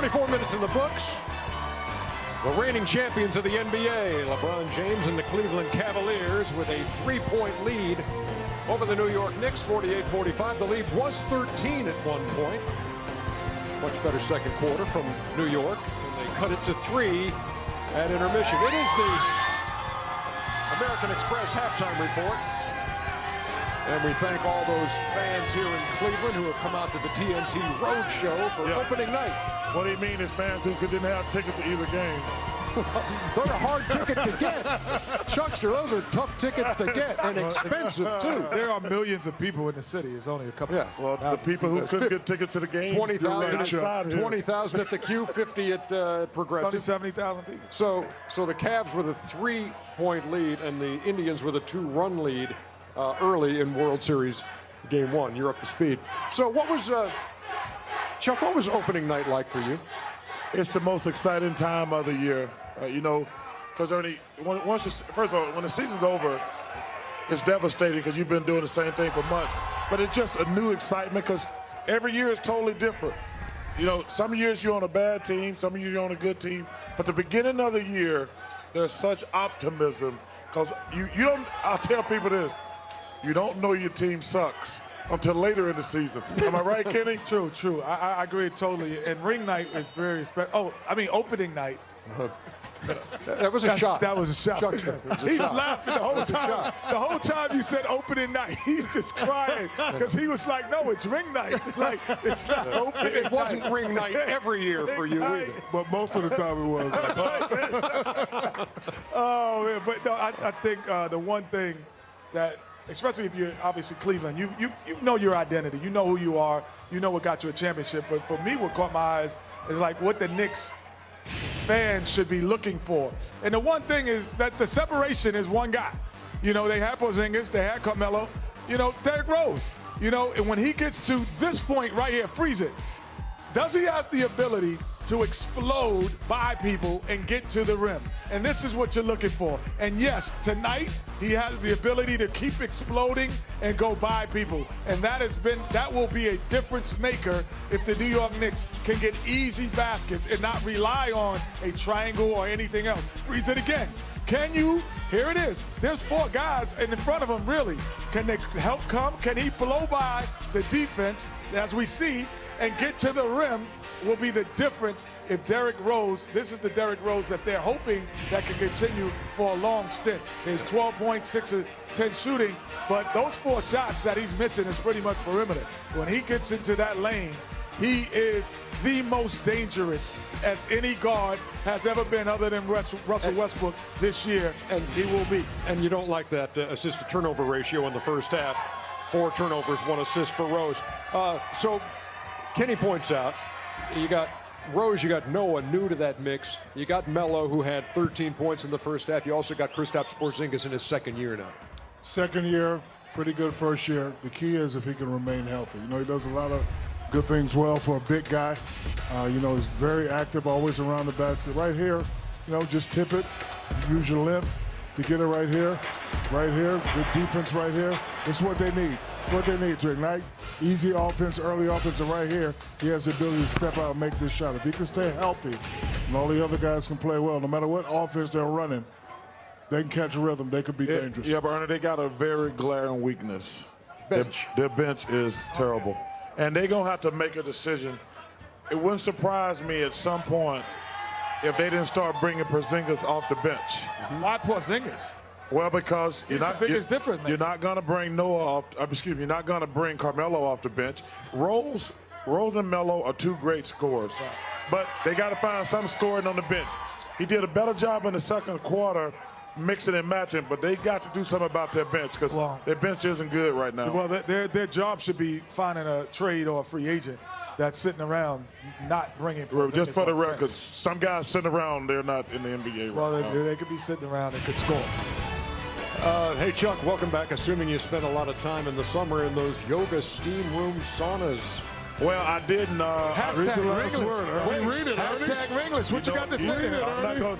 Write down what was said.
24 minutes in the books. The reigning champions of the NBA, LeBron James and the Cleveland Cavaliers, with a 3-point lead over the New York Knicks, 48-45. The lead was 13 at one point. Much better second quarter from New York, and they cut it to 3 at intermission. It is the American Express halftime report. And we thank all those fans here in Cleveland who have come out to the TNT Road Show for opening night. What do you mean is fans who didn't have tickets to either game? Those are hard tickets to get. Chuckster, those are tough tickets to get and expensive, too. There are millions of people in the city. It's only a couple. Well, the people who couldn't get tickets to the game, 20,000 at the Q, 50 at Progressive. 70,000 people. So the Cavs with a 3-point lead and the Indians with a 2-run lead early in World Series Game 1. You're up to speed. So what was, Chuck, what was opening night like for you? It's the most exciting time of the year, because first of all, when the season's over, it's devastating because you've been doing the same thing for months. But it's just a new excitement because every year is totally different. Some years you're on a bad team, some years you're on a good team. But the beginning of the year, there's such optimism because you don't. I'll tell people this: you don't know your team sucks until later in the season. Am I right, Kenny? True. I agree totally. And ring night is very special. opening night. That was a shot. That was a shot. He's laughing the whole time. The whole time you said opening night, he's just crying because he was like, "No, it's ring night. It's like it's not opening." It wasn't ring night every year for you either. But most of the time it was. Oh man, but no, I think the one thing that, especially if you're obviously Cleveland, you know your identity. You know who you are. You know what got you a championship. But for me, what caught my eyes is like what the Knicks fans should be looking for. And the one thing is that the separation is one guy. They had Porzingis, they had Carmelo, Derrick Rose. And when he gets to this point right here, freeze it. Does he have the ability to explode by people and get to the rim? And this is what you're looking for. And yes, tonight he has the ability to keep exploding and go by people. And that will be a difference maker if the New York Knicks can get easy baskets and not rely on a triangle or anything else. Freeze it again. Can you? Here it is. There's 4 guys in front of him, really. Can they help come? Can he blow by the defense, as we see, and get to the rim? Will be the difference if Derrick Rose, this is the Derrick Rose that they're hoping that can continue for a long stint. His 12 points, 6 of 10 shooting, but those 4 shots that he's missing is pretty much perimeter. When he gets into that lane, he is the most dangerous as any guard has ever been other than Russell Westbrook this year, and he will be. And you don't like that assist-to-turnover ratio in the first half. 4 turnovers, 1 assist for Rose. So Kenny points out, you got Rose, you got Noah new to that mix. You got Melo, who had 13 points in the first half. You also got Kristaps Porzingis in his second year now. Second year, pretty good first year. The key is if he can remain healthy. He does a lot of good things well for a big guy. He's very active, always around the basket. Right here, just tip it. Use your length to get it right here. Right here, good defense right here. This is what they need. What they need to ignite easy offense, early offense, and right here, he has the ability to step out and make this shot. If he can stay healthy, and all the other guys can play well, no matter what offense they're running, they can catch a rhythm. They could be dangerous. Yeah, but Ernie, they got a very glaring weakness. Bench. Their bench is terrible. And they're going to have to make a decision. It wouldn't surprise me at some point if they didn't start bringing Porzingis off the bench. Why Porzingis? Well, because you're not going to bring you're not going to bring Carmelo off the bench. Rose and Melo are 2 great scorers, but they got to find some scoring on the bench. He did a better job in the second quarter mixing and matching, but they got to do something about their bench because their bench isn't good right now. Well, their job should be finding a trade or a free agent that's sitting around not bringing Porzingis. Just for the record, some guys sitting around, they're not in the NBA well, right now. They could be sitting around and could score. Hey, Chuck, welcome back. Assuming you spent a lot of time in the summer in those yoga steam room saunas. Well, I didn't. Hashtag Ringless. Read it, Hashtag Ringless. What you got to say?